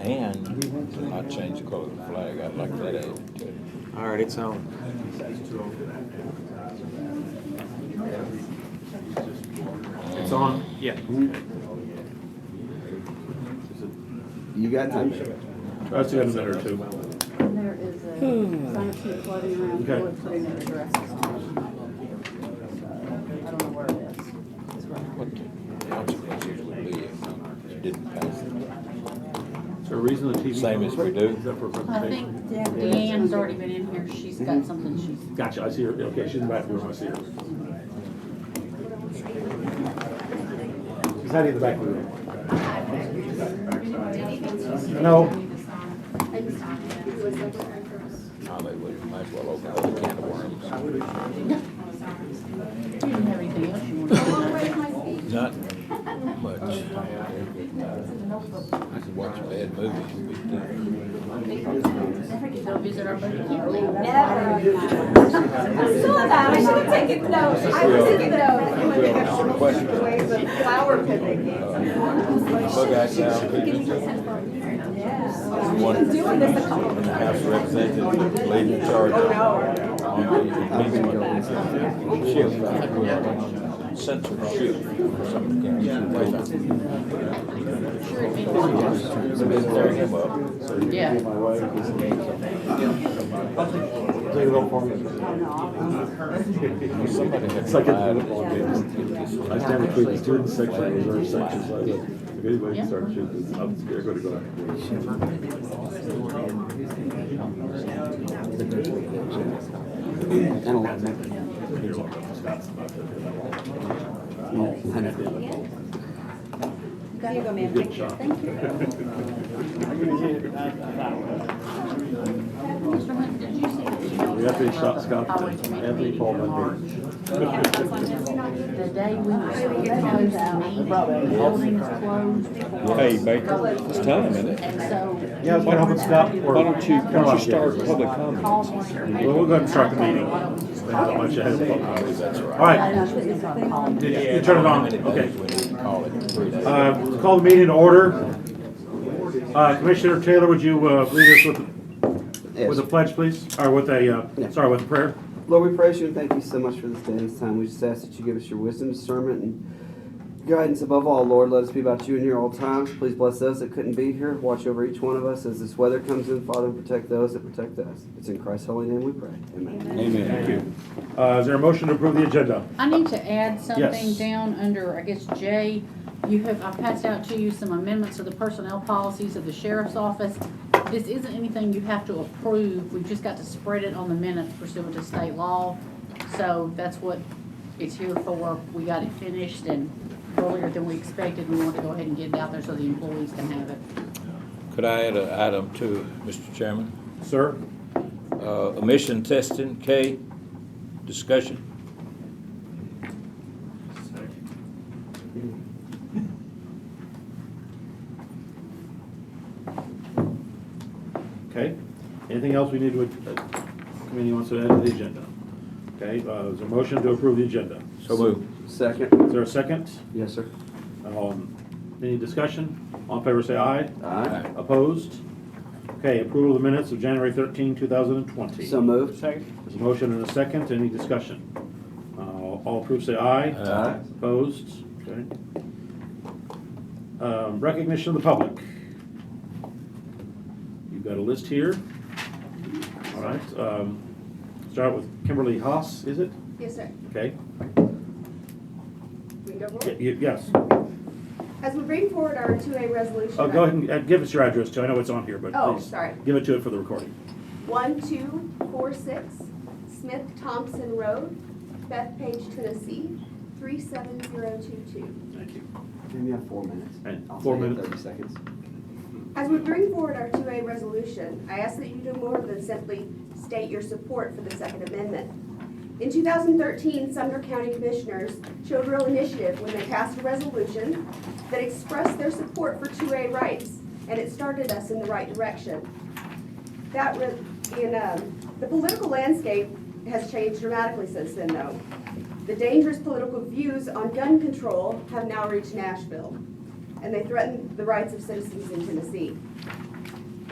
And I changed the color of the flag. I'd like that added to it. All right, it's on. It's on? Yeah. You got time? I still got a minute or two. And there is a sign sheet floating around, Okay. Floyd putting their addresses on. I don't know where it is. It's right What the consequences would be if you didn't pass it. Is there a reason the TV? Same as we do. Is that for a I presentation? think Deanne's already been in here. She's got something she's. Gotcha, I see her. Okay, she's in the back room, I see her. She's hiding in the back room. No. No, they would, might as well open up a can of worms. You didn't have anything else you wanted to do? Not much. I could watch a bad movie. Go visit our buddy Kimberly. I saw that. I should have taken notes. I was taking notes. Question. Flower pivoting. Bug eye sound. One Doing this a couple in the House of Representatives leading the charge on the censorship for some of the counties. Tearing him up. Yeah. Take it all for me. Somebody had It's like a lied. football game. I stand between the student section and the reserve section, so I don't, if anybody can start shooting, I'm scared going to go. And a lot of Here, look, Scott's about to- There you go, ma'am. Good shot. Thank you. Mr. Hunt, did you see the email? We have to shot Scott, Highway Committee Anthony meeting Paul in March? Monday. The day we were supposed to close the meeting, the building is closed. Hey, Baker, it's time, isn't it? And so. Yeah, I was gonna help with Scott. Why don't you start public comment? Called one of your Well, we'll go ahead and start the meeting. Not much ahead of the All right, you turn it on, okay. Call it. Call the meeting to order. Commissioner Taylor, would you lead us with a pledge, please? Or with a, sorry, with a prayer? Lord, we praise you and thank you so much for this day and this time. We just ask that you give us your wisdom, discernment, and guidance above all, Lord. Let us be about you and your all times. Please bless those that couldn't be here. Watch over each one of us as this weather comes in, Father, and protect those that protect us. It's in Christ's holy name we pray. Amen. Amen. Thank you. Is there a motion to approve the agenda? I need to add something Yes. down under, I guess, J. I passed out to you some amendments to the personnel policies of the sheriff's office. This isn't anything you have to approve. We've just got to spread it on the minutes pursuant to state law. So that's what it's here for. We got it finished and earlier than we expected. We want to go ahead and get it out there so the employees can have it. Could I add an item to, Mr. Chairman? Sir? Emission testing, K, discussion. Okay. Anything else we need to, committee wants to add to the agenda? Okay, is there a motion to approve the agenda? So move. Second. Is there a second? Yes, sir. Any discussion? All in favor say aye. Aye. Opposed? Okay, approval of the minutes of January 13, 2020. So moved. There's a motion and a second. Any discussion? All approved say aye. Aye. Opposed? Okay. Recognition of the public. You've got a list here. All right. Start with Kimberly Haas, is it? Yes, sir. Okay. We can go forward. Yes. As we bring forward our 2A resolution. Oh, go ahead and give us your address too. I know it's on here, but Oh, please sorry. give it to it for the recording. 1246 Smith Thompson Road, Bethpage, Tennessee, 37022. Thank you. Then you have 4 minutes. And I'll 4 say minutes. 30 seconds. As we bring forward our 2A resolution, I ask that you do more than simply state your support for the Second Amendment. In 2013, Sumner County Commissioners showed real initiative when they passed a resolution that expressed their support for 2A rights, and it started us in the right direction. The political landscape has changed dramatically since then, though. The dangerous political views on gun control have now reached Nashville, and they threaten the rights of citizens in Tennessee.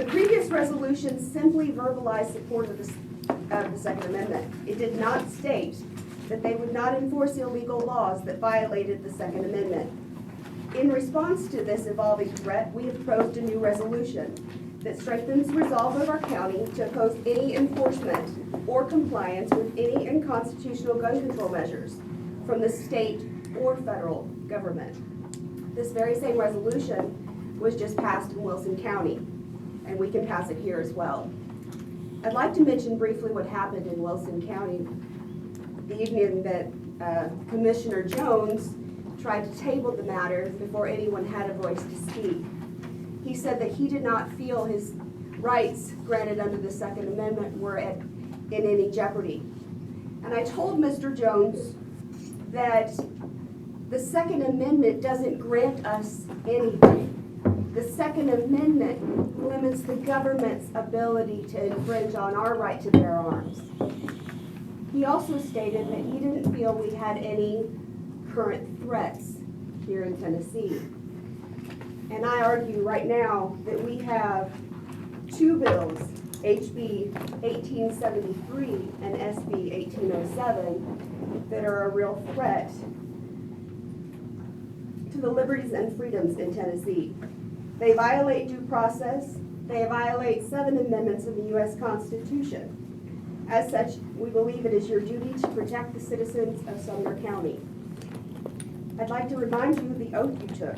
The previous resolution simply verbalized support of the Second Amendment. It did not state that they would not enforce illegal laws that violated the Second Amendment. In response to this evolving threat, we have proposed a new resolution that strengthens resolve of our county to oppose any enforcement or compliance with any unconstitutional gun control measures from the state or federal government. This very same resolution was just passed in Wilson County, and we can pass it here as well. I'd like to mention briefly what happened in Wilson County the evening that Commissioner Jones tried to table the matter before anyone had a voice to speak. He said that he did not feel his rights granted under the Second Amendment were in any jeopardy. And I told Mr. Jones that the Second Amendment doesn't grant us anything. The Second Amendment limits the government's ability to infringe on our right to bear arms. He also stated that he didn't feel we had any current threats here in Tennessee. And I argue right now that we have two bills, HB 1873 and SB 1807, that are a real threat to the liberties and freedoms in Tennessee. They violate due process. They violate 7 amendments of the U.S. Constitution. As such, we believe it is your duty to protect the citizens of Sumner County. I'd like to remind you of the oath you took,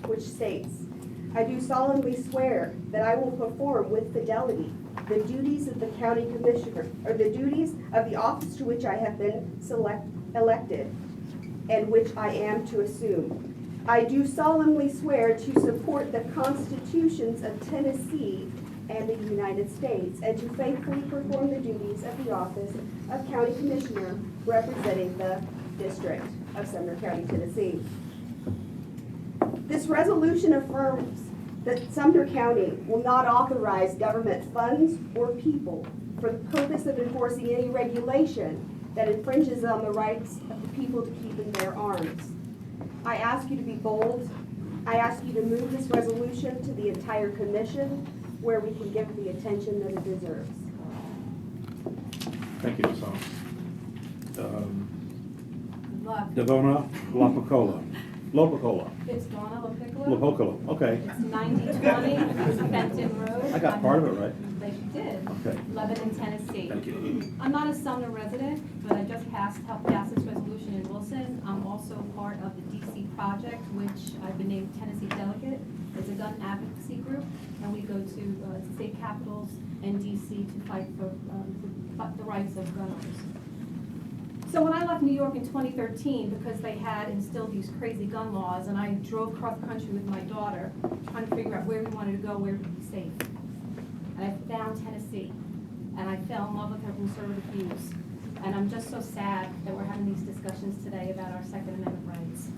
which states, I do solemnly swear that I will perform with fidelity the duties of the county commissioner, or the duties of the office to which I have been elected, and which I am to assume. I do solemnly swear to support the constitutions of Tennessee and the United States, and to faithfully perform the duties of the office of County Commissioner representing the District of Sumner County, Tennessee. This resolution affirms that Sumner County will not authorize government funds or people for the purpose of enforcing any regulation that infringes on the rights of the people to keep and bear arms. I ask you to be bold. I ask you to move this resolution to the entire commission where we can give it the attention that it deserves. Thank you, Ms. Holmes. Good luck. Devona Lopicola. It's Donna LaPicola. Lopicola, okay. It's 9020 Fenton Road. I got part of it right. That you did. Okay. Lebanon, Tennessee. Thank you. I'm not a Sumner resident, but I just helped pass this resolution in Wilson. I'm also part of the DC Project, which I've been named Tennessee delegate. It's a gun advocacy group, and we go to state capitals and DC to fight for the rights of gun owners. So when I left New York in 2013, because they had instilled these crazy gun laws, and I drove cross country with my daughter, trying to figure out where we wanted to go, where we could be safe. And I found Tennessee, and I fell in love with her conservative views. And I'm just so sad that we're having these discussions today about our Second Amendment rights.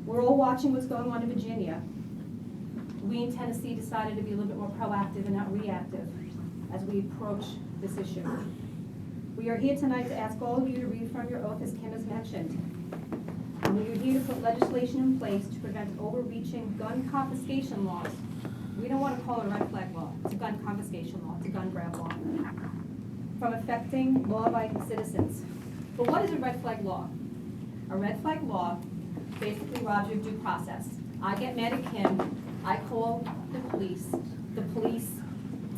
We're all watching what's going on in Virginia. We in Tennessee decided to be a little bit more proactive and not reactive as we approach this issue. We are here tonight to ask all of you to reaffirm your oath, as Kim has mentioned. And we are here to put legislation in place to prevent overreaching gun confiscation laws. We don't want to call it a red flag law. It's a gun confiscation law. It's a gun grab law. From affecting law-abiding citizens. But what is a red flag law? A red flag law basically robs you of due process. I get mad at Kim. I call the police. The police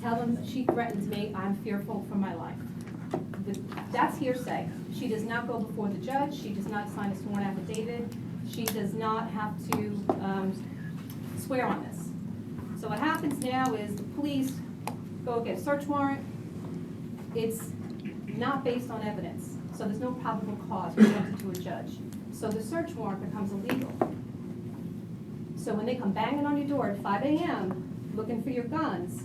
tell them she threatens me. I'm fearful for my life. That's hearsay. She does not go before the judge. She does not sign a sworn affidavit. She does not have to swear on this. So what happens now is the police go get a search warrant. It's not based on evidence. So there's no probable cause presented to a judge. So the search warrant becomes illegal. So when they come banging on your door at 5 a.m. looking for your guns,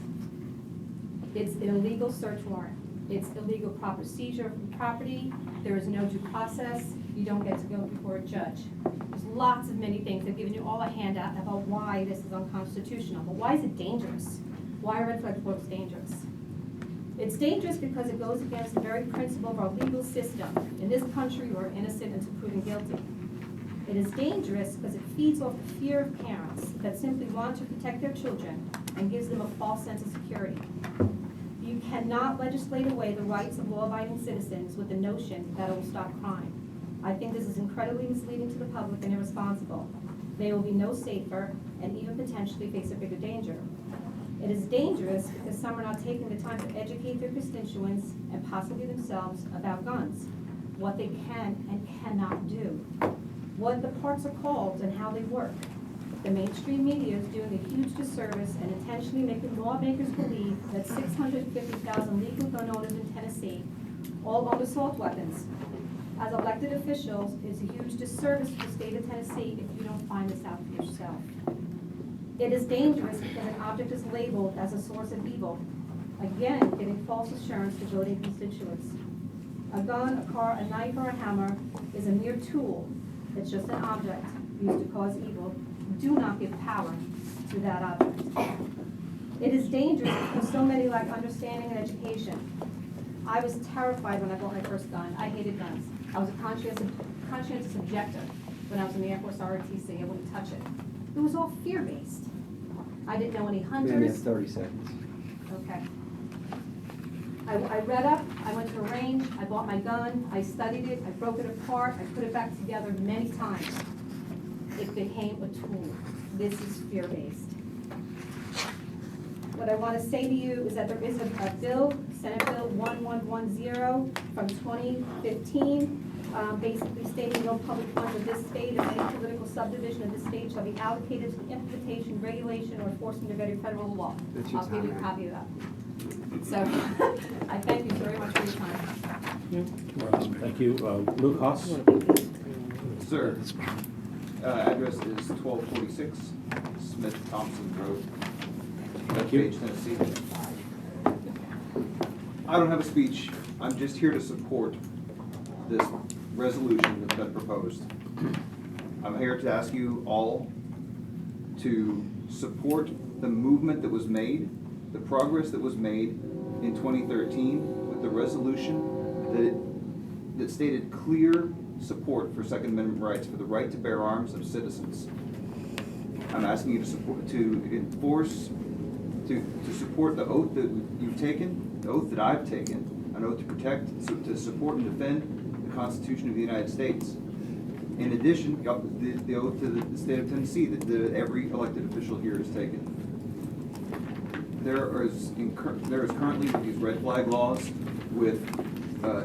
it's an illegal search warrant. It's illegal proper seizure of property. There is no due process. You don't get to go before a judge. There's lots of many things. I've given you all a handout about why this is unconstitutional. But why is it dangerous? Why are red flag laws dangerous? It's dangerous because it goes against the very principle of our legal system. In this country, we're innocent until proven guilty. It is dangerous because it feeds off the fear of parents that simply want to protect their children and gives them a false sense of security. You cannot legislate away the rights of law-abiding citizens with the notion that it will stop crime. I think this is incredibly misleading to the public and irresponsible. They will be no safer and even potentially face a bigger danger. It is dangerous because some are not taking the time to educate their constituents and possibly themselves about guns, what they can and cannot do, what the parts are called and how they work. The mainstream media is doing a huge disservice and intentionally making lawmakers believe that 650,000 legal gun owners in Tennessee all own assault weapons. As elected officials, it's a huge disservice to the state of Tennessee if you don't find this out for yourself. It is dangerous because an object is labeled as a source of evil, again giving false assurance to voting constituents. A gun, a car, a knife, or a hammer is a mere tool. It's just an object used to cause evil. Do not give power to that object. It is dangerous because so many lack understanding and education. I was terrified when I bought my first gun. I hated guns. I was a conscientious objector when I was in the Air Force ROTC. I wouldn't touch it. It was all fear-based. I didn't know any Ma'am, you have hunters. 30 seconds. Okay. I read up, I went to a range, I bought my gun, I studied it, I broke it apart, I put it back together many times. It became a tool. This is fear-based. What I want to say to you is that there is a bill, Senate Bill 1110 from 2015, basically stating no public funds of this state or any political subdivision of this state shall be allocated to the implementation, regulation, or enforcement of any federal law. That's your I'll give you a time, copy of that. So, I thank you very much for your time. Thank you. Luke Haas? Sir, address is 1246 Smith Thompson Road, Bethpage, Tennessee. I don't have a speech. I'm just here to support this resolution that's been proposed. I'm here to ask you all to support the movement that was made, the progress that was made in 2013 with the resolution that stated clear support for Second Amendment rights, for the right to bear arms of citizens. I'm asking you to support, to support the oath that you've taken, the oath that I've taken, an oath to protect, to support and defend the Constitution of the United States. In addition, the oath to the state of Tennessee that every elected official here has taken. There is currently these red flag laws with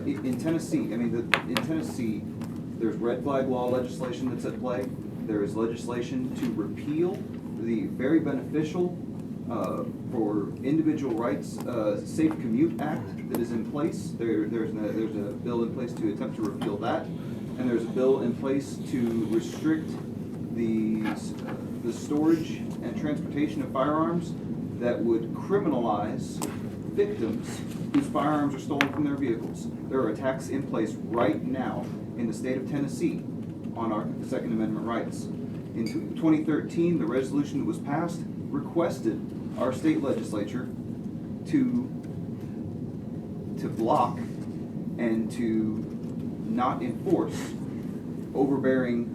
in Tennessee. I mean, in Tennessee, there's red flag law legislation that's at play. There is legislation to repeal the very beneficial for individual rights Safe Commute Act that is in place. There's a bill in place to attempt to repeal that, and there's a bill in place to restrict the storage and transportation of firearms that would criminalize victims whose firearms are stolen from their vehicles. There are attacks in place right now in the state of Tennessee on our Second Amendment rights. In 2013, the resolution that was passed requested our state legislature to block and to not enforce overbearing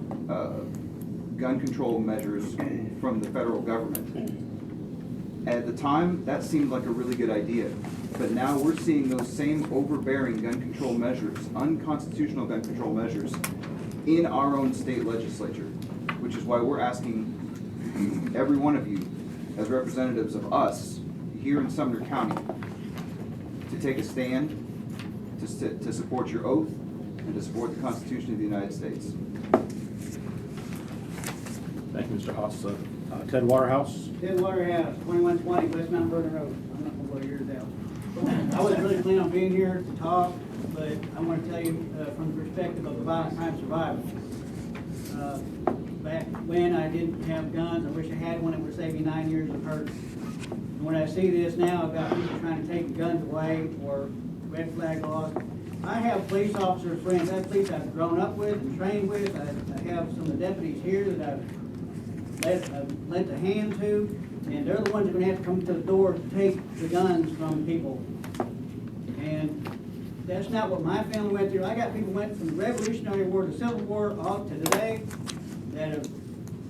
gun control measures from the federal government. At the time, that seemed like a really good idea, but now we're seeing those same overbearing gun control measures, unconstitutional gun control measures, in our own state legislature, which is why we're asking every one of you, as representatives of us here in Sumner County, to take a stand, to support your oath, and to support the Constitution of the United States. Thank you, Mr. Haas. Ted Waterhouse? Ted Waterhouse, 2120 West Mount Vernon Road. I'm not gonna blow yours out. I wasn't really planning on being here to talk, but I want to tell you from the perspective of a violent crime survivor. Back when I didn't have guns, I wish I had one that would save me 9 years of hurt. And when I see this now about people trying to take guns away or red flag laws, I have police officer friends, I have police I've grown up with and trained with. I have some of the deputies here that I've lent a hand to, and they're the ones that are going to have to come to the door to take the guns from people. And that's not what my family went through. I got people went from the Revolutionary War to Civil War all to today that have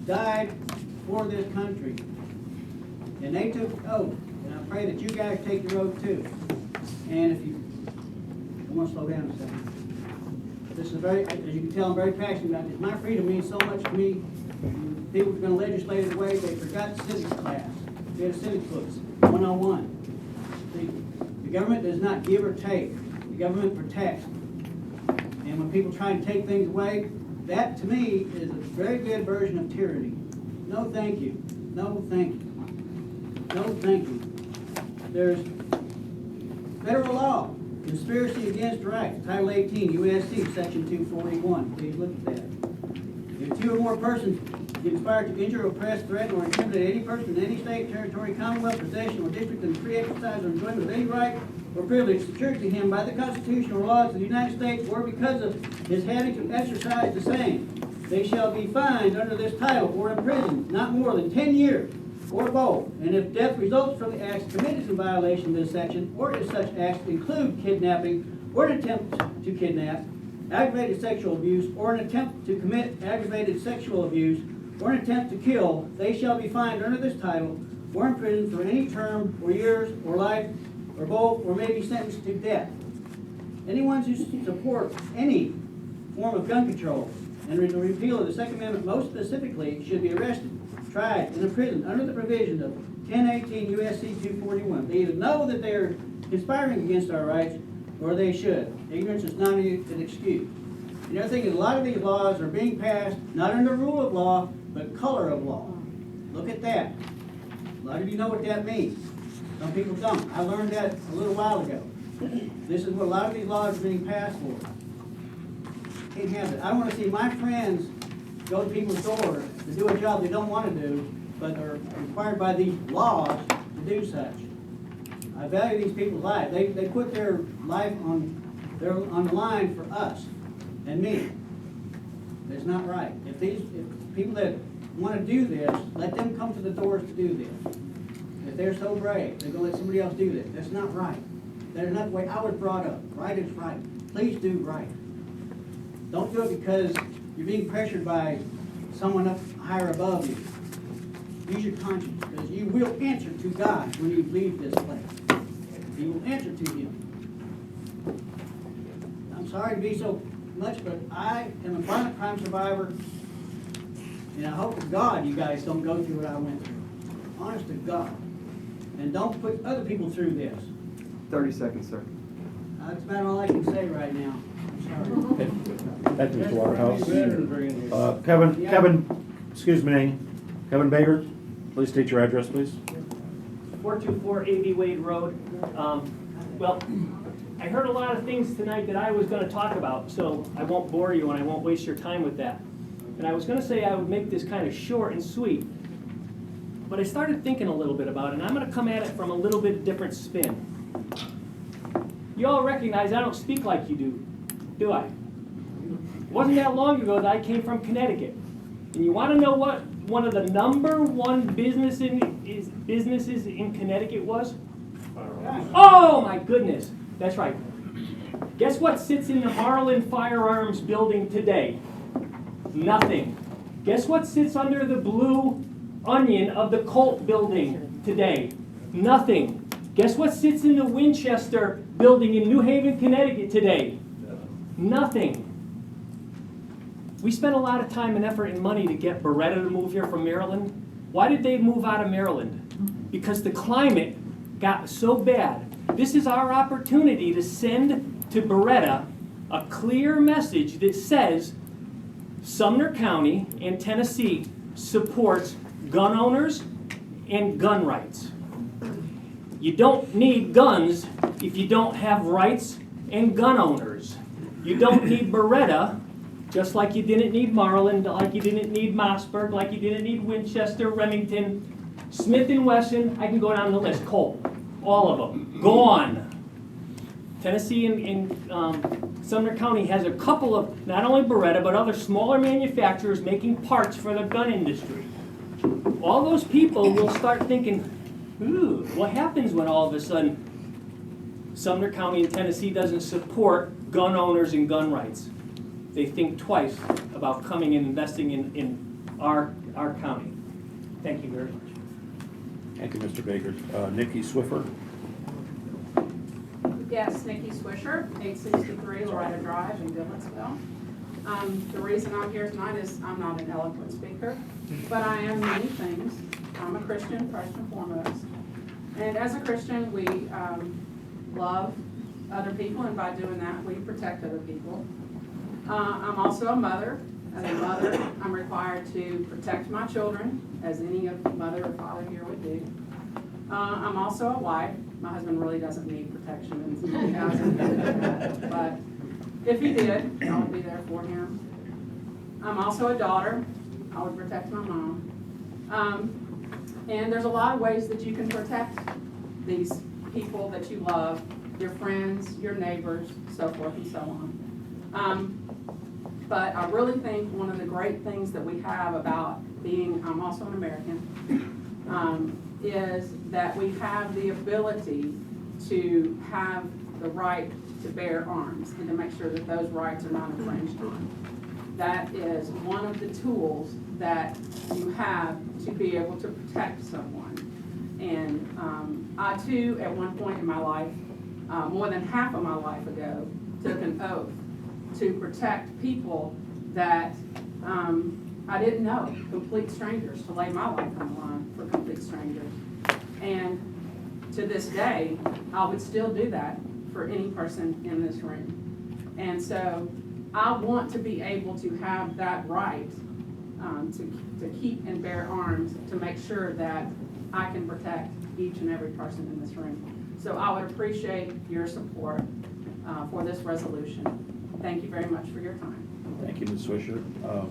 died for this country. and they took oath, and I pray that you guys take your oath too. And if you, I want to slow down a second. This is very, as you can tell, I'm very passionate about this. My freedom means so much to me. People are going to legislate it away. They forgot civics class. We had a civics books, 101. The government does not give or take. The government protects. And when people try and take things away, that to me is a very good version of tyranny. No thank you. No thank you. No thank you. There's federal law, conspiracy against rights, Title 18, USC, Section 241. Please look at that. If two or more persons conspire to injure, oppress, threaten, or intimidate any person in any state, territory, commonwealth, possession, or district in free exercise or enjoyment of any right or privilege secured to him by the Constitution or laws of the United States, or because of his having to exercise the same, they shall be fined under this title or imprisoned not more than 10 years, or both. And if death results from the acts committed in violation of this section, or if such acts include kidnapping or an attempt to kidnap, aggravated sexual abuse, or an attempt to commit aggravated sexual abuse, or an attempt to kill, they shall be fined under this title or imprisoned for any term or years or life or both, or may be sentenced to death. Anyone who supports any form of gun control and the repeal of the Second Amendment most specifically should be arrested, tried, and imprisoned under the provisions of 1018 USC 241. They either know that they are conspiring against our rights, or they should. Ignorance is not an excuse. The other thing is, a lot of these laws are being passed not under rule of law, but color of law. Look at that. A lot of you know what that means. Some people don't. I learned that a little while ago. This is what a lot of these laws are being passed for. Can't have it. I don't want to see my friends go to people's doors to do a job they don't want to do, but are required by these laws to do such. I value these people's lives. They put their life on the line for us and me. It's not right. If people that want to do this, let them come to the doors to do this. If they're so brave, they're going to let somebody else do this. That's not right. That's not the way I was brought up. Right is right. Please do right. Don't do it because you're being pressured by someone up higher above you. Use your conscience, because you will answer to God when you leave this place. You will answer to Him. I'm sorry to be so much, but I am a violent crime survivor, and I hope to God you guys don't go through what I went through. Honest to God. And don't put other people through this. 30 seconds, sir. That's about all I can say right now. I'm sorry. Thank you, Mr. Waterhouse. Kevin Baker, please state your address, please. 424 A.B. Wade Road. Well, I heard a lot of things tonight that I was going to talk about, so I won't bore you and I won't waste your time with that. And I was going to say I would make this kind of short and sweet, but I started thinking a little bit about it, and I'm going to come at it from a little bit different spin. You all recognize I don't speak like you do I? It wasn't that long ago that I came from Connecticut. And you want to know what one of the #1 businesses in Connecticut was? Oh my goodness, that's right. Guess what sits in the Harlan Firearms building today? Nothing. Guess what sits under the blue onion of the Colt building today? Nothing. Guess what sits in the Winchester building in New Haven, Connecticut today? Nothing. We spent a lot of time and effort and money to get Beretta to move here from Maryland. Why did they move out of Maryland? Because the climate got so bad. This is our opportunity to send to Beretta a clear message that says Sumner County and Tennessee supports gun owners and gun rights. You don't need guns if you don't have rights and gun owners. You don't need Beretta, just like you didn't need Marlin, like you didn't need Mossberg, like you didn't need Winchester, Remington, Smith & Wesson. I can go down the list. Colt, all of them, gone. Tennessee and Sumner County has a couple of, not only Beretta, but other smaller manufacturers making parts for the gun industry. All those people will start thinking, ooh, what happens when all of a sudden Sumner County and Tennessee doesn't support gun owners and gun rights? They think twice about coming and investing in our county. Thank you very much. Thank you, Mr. Baker. Nikki Swiffer. Yes, Nikki Swisher, 863 Loretta Drive in Goodlettsville. The reason I'm here tonight is I'm not an eloquent speaker, but I am many things. I'm a Christian, first and foremost. And as a Christian, we love other people, and by doing that, we protect other people. I'm also a mother. As a mother, I'm required to protect my children, as any mother or father here would do. I'm also a wife. My husband really doesn't need protection, and he doesn't. But if he did, I would be there for him. I'm also a daughter. I would protect my mom. And there's a lot of ways that you can protect these people that you love, your friends, your neighbors, so forth and so on. But I really think one of the great things that we have about being, I'm also an American, is that we have the ability to have the right to bear arms and to make sure that those rights are not infringed on. That is one of the tools that you have to be able to protect someone. And I too, at one point in my life, more than half of my life ago, took an oath to protect people that I didn't know, complete strangers, to lay my life on the line for complete strangers. And to this day, I would still do that for any person in this room. And so I want to be able to have that right to keep and bear arms to make sure that I can protect each and every person in this room. So I would appreciate your support for this resolution. Thank you very much for your time. Thank you, Ms. Swisher.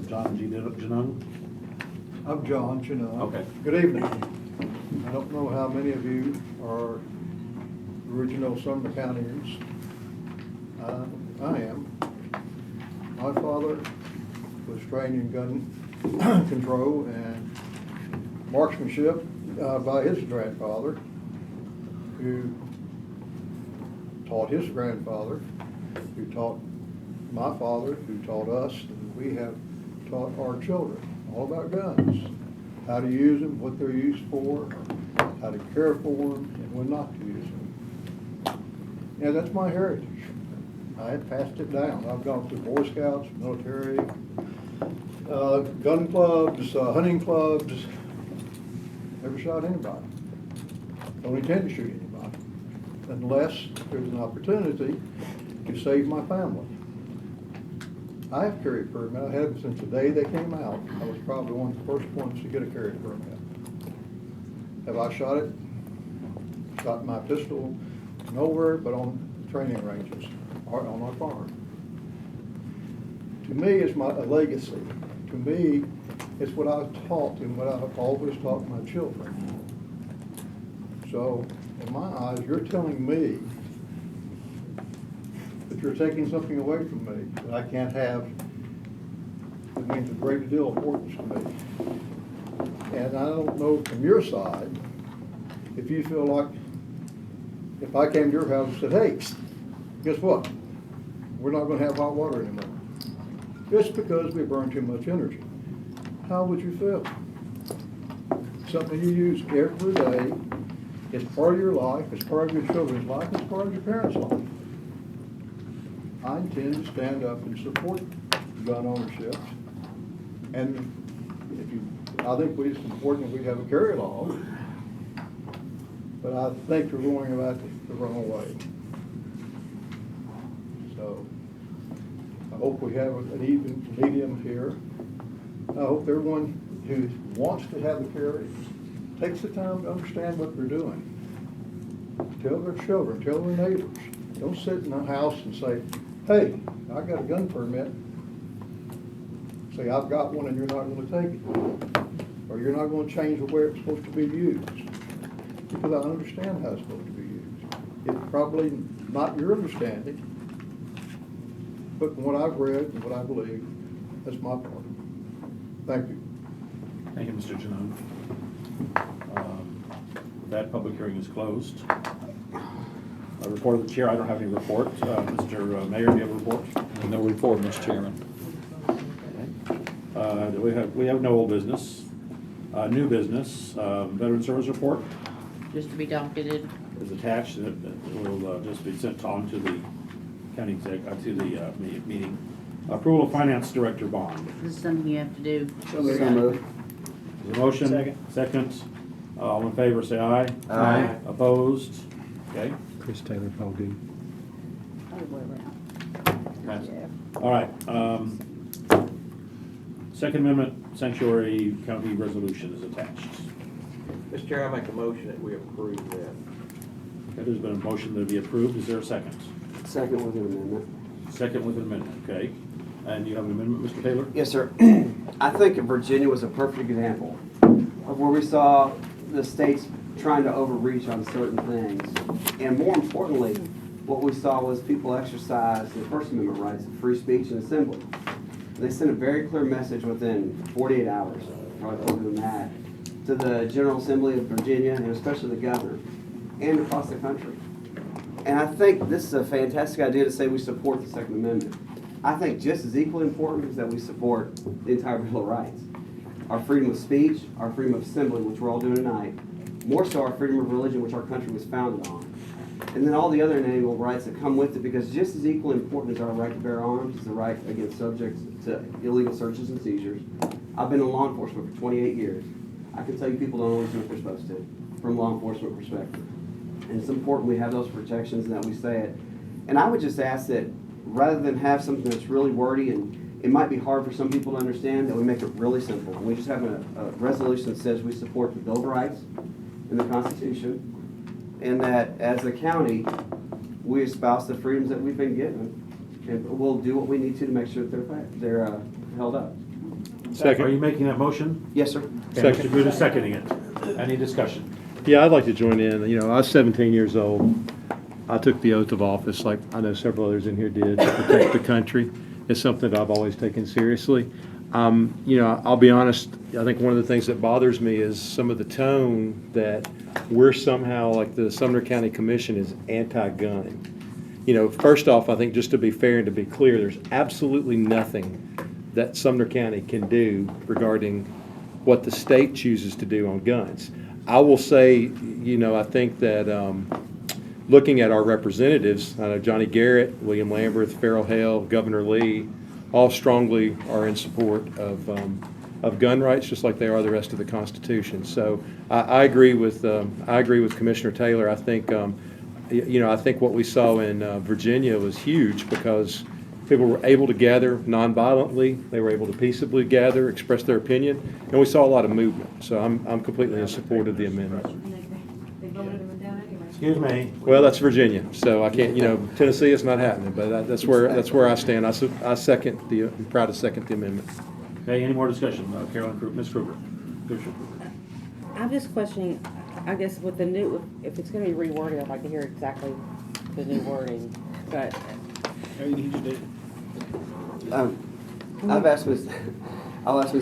John G. Janone. I'm John Janone. Okay. Good evening. I don't know how many of you are original Sumner Countyans. I am. My father was trained in gun control and marksmanship by his grandfather, who taught his grandfather, who taught my father, who taught us, and we have taught our children all about guns, how to use them, what they're used for, how to care for them, and when not to use them. Yeah, that's my heritage. I have passed it down. I've gone through Boy Scouts, military, gun clubs, hunting clubs. Never shot anybody. Don't intend to shoot anybody, unless there's an opportunity to save my family. I have carry permit. I had them since the day they came out. I was probably one of the first ones to get a carry permit. Have I shot it? Shot my pistol nowhere but on training ranges or on our farm. To me, it's a legacy. To me, it's what I've taught and what I've always taught my children. So, in my eyes, you're telling me that you're taking something away from me that I can't have. It means a great deal of importance to me. And I don't know from your side if you feel like if I came to your house and said, hey, guess what? We're not going to have hot water anymore. Just because we burn too much energy. How would you feel? Something you use every day. It's part of your life. It's part of your children's life. It's part of your parents' life. I intend to stand up and support gun ownership. And I think it's important that we have a carry law. But I think we're going about it the wrong way. So I hope we have an even medium here. I hope everyone who wants to have a carry takes the time to understand what they're doing. Tell their children, tell their neighbors. Don't sit in a house and say, hey, I got a gun permit. Say, I've got one and you're not going to take it. Or you're not going to change the way it's supposed to be used. Because I understand how it's supposed to be used. It's probably not your understanding, but from what I've read and what I believe, that's my part. Thank you. Thank you, Mr. Janone. That public hearing is closed. A report of the chair, I don't have any report. Mr. Mayor, do you have a report? No report, Mr. Chairman. Okay. We have no old business. New business, veteran service report Just to be docketed. is attached, and it will just be sent on to the county exec, to the meeting. Approval of finance director bond. This is something you have to do. So moved. Is a motion? Second. Second. All in favor, say aye. Aye. Opposed? Okay. Chris Taylor, Paul Good. Passed. All right. Second Amendment Sanctuary County Resolution is attached. Mr. Chair, I make a motion that we approve that. Okay, there's been a motion to be approved. Is there a second? Second with an amendment. Second with an amendment, okay. And you have an amendment, Mr. Taylor? Yes, sir. I think Virginia was a perfect example of where we saw the states trying to overreach on certain things. And more importantly, what we saw was people exercise their First Amendment rights of free speech and assembly. They sent a very clear message within 48 hours, probably older than that, to the General Assembly of Virginia and especially the governor and across the country. And I think this is a fantastic idea to say we support the Second Amendment. I think just as equally important is that we support the entire Bill of Rights. Our freedom of speech, our freedom of assembly, which we're all doing tonight, more so our freedom of religion, which our country was founded on. And then all the other inalienable rights that come with it, because just as equally important as our right to bear arms is the right against subjects to illegal searches and seizures. I've been in law enforcement for 28 years. I can tell you people don't always do what they're supposed to from a law enforcement perspective. And it's important we have those protections and that we say it. And I would just ask that rather than have something that's really wordy and it might be hard for some people to understand, that we make it really simple. We just have a resolution that says we support the Bill of Rights and the Constitution, and that as a county, we espouse the freedoms that we've been given, and we'll do what we need to make sure that they're held up. Are you making that motion? Yes, sir. Okay, Mr. Good is seconding it. Any discussion? Yeah, I'd like to join in. You know, I was 17 years old. I took the oath of office, like I know several others in here did, to protect the country. It's something that I've always taken seriously. You know, I'll be honest, I think one of the things that bothers me is some of the tone that we're somehow, like the Sumner County Commission is anti-gun. You know, first off, I think just to be fair and to be clear, there's absolutely nothing that Sumner County can do regarding what the state chooses to do on guns. I will say, you know, I think that looking at our representatives, I know Johnny Garrett, William Lamberth, Farrell Hale, Governor Lee, all strongly are in support of gun rights, just like they are the rest of the Constitution. So I agree with Commissioner Taylor. I think you know, I think what we saw in Virginia was huge because people were able to gather nonviolently. They were able to peaceably gather, express their opinion, and we saw a lot of movement. So I'm completely in support of the amendment. They voted them down anyway. Excuse me. Well, that's Virginia, so I can't, you know, Tennessee, it's not happening, but that's where I stand. I'm proud to second the amendment. Okay, any more discussion? Carolyn Kruger, Ms. Kruger. Commissioner Kruger. I'm just questioning, I guess with the new, if it's gonna be reworded, I'd like to hear exactly the new wording, but. I'll ask Ms.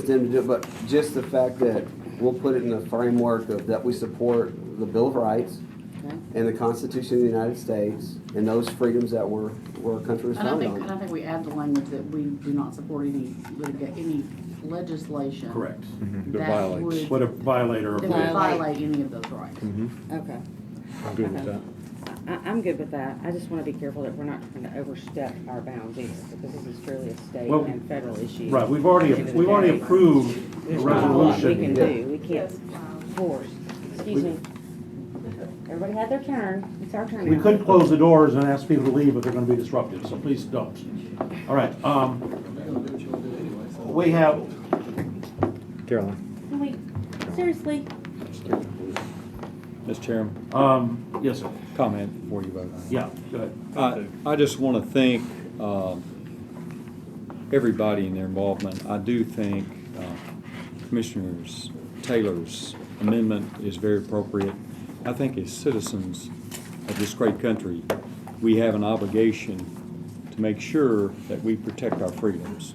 Dim to do it, but just the fact that we'll put it in the framework of that we support the Bill of Rights and the Constitution of the United States and those freedoms that our country was I don't founded think, on. I don't think we add the language that we do not support any legislation. Correct. That That violates. What a violator That of would violate any of those rights. Okay. I'm good with Okay. that. I'm good with that. I just wanna be careful that we're not trying to overstep our bounds either, because this is truly a state Well, and federal issue. Right, we've At the end of the already day. approved the There's not a lot we can resolution. do. We can't force. Excuse me. Everybody had their turn. It's our turn now. We couldn't close the doors and ask people to leave if they're gonna be disruptive, so please don't. All right, we have, Caroline. Can we, seriously? Mr. Chairman, yes, sir. comment before you vote. Yeah, go ahead. I just want to thank everybody in their involvement. I do think Commissioner Taylor's amendment is very appropriate. I think as citizens of this great country, we have an obligation to make sure that we protect our freedoms.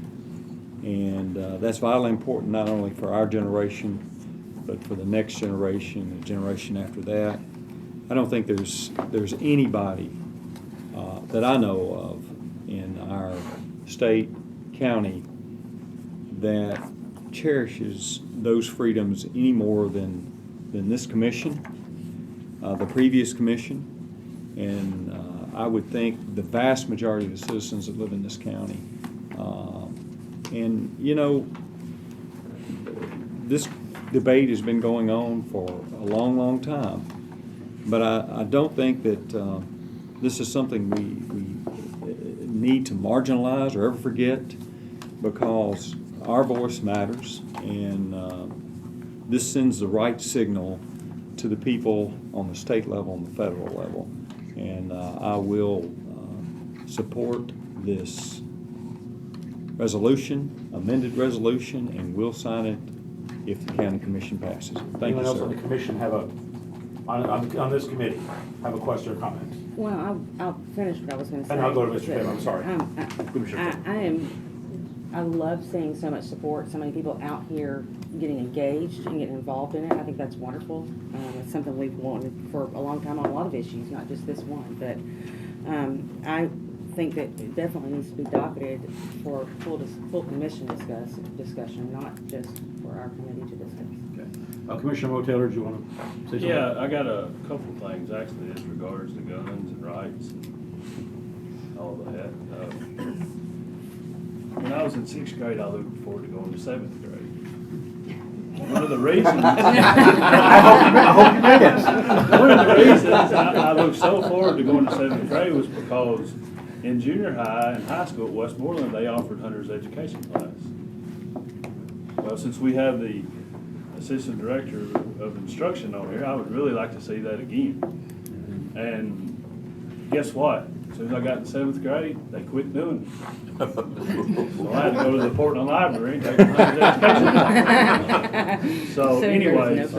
And that's vitally important not only for our generation, but for the next generation, the generation after that. I don't think there's anybody that I know of in our state, county, that cherishes those freedoms any more than this commission, the previous commission, and I would think the vast majority of the citizens that live in this county. And, you know, this debate has been going on for a long, long time, but I don't think that this is something we need to marginalize or ever forget, because our voice matters, and this sends the right signal to the people on the state level and the federal level. And I will support this resolution, amended resolution, and will sign it if the county commission passes. Thank Anyone you, else on the sir. commission have on this committee, have a question or comment? Well, I'll finish what I was gonna say. And I'll go to Mr. Taylor, I'm sorry. I love seeing so much support, so many people out here getting engaged and getting involved in it. I think that's wonderful. It's something we've wanted for a long time on a lot of issues, not just this one. But I think that it definitely needs to be docketed for full commission discussion, not just for our committee to discuss. Okay. Commissioner Mo Taylor, do you want to say something? Yeah, I got a couple of things actually as regards to guns and rights and all that. When I was in 6th grade, I looked forward to going to 7th grade. One of the reasons I hope you made it. One of the reasons I looked so forward to going to 7th grade was because in junior high and high school at Westmoreland, they offered hunter's education class. Well, since we have the assistant director of instruction on here, I would really like to see that again. And guess what? As soon as I got in 7th grade, they quit doing it. So I had to go to the Portland Library and take a hunter's education. So anyways,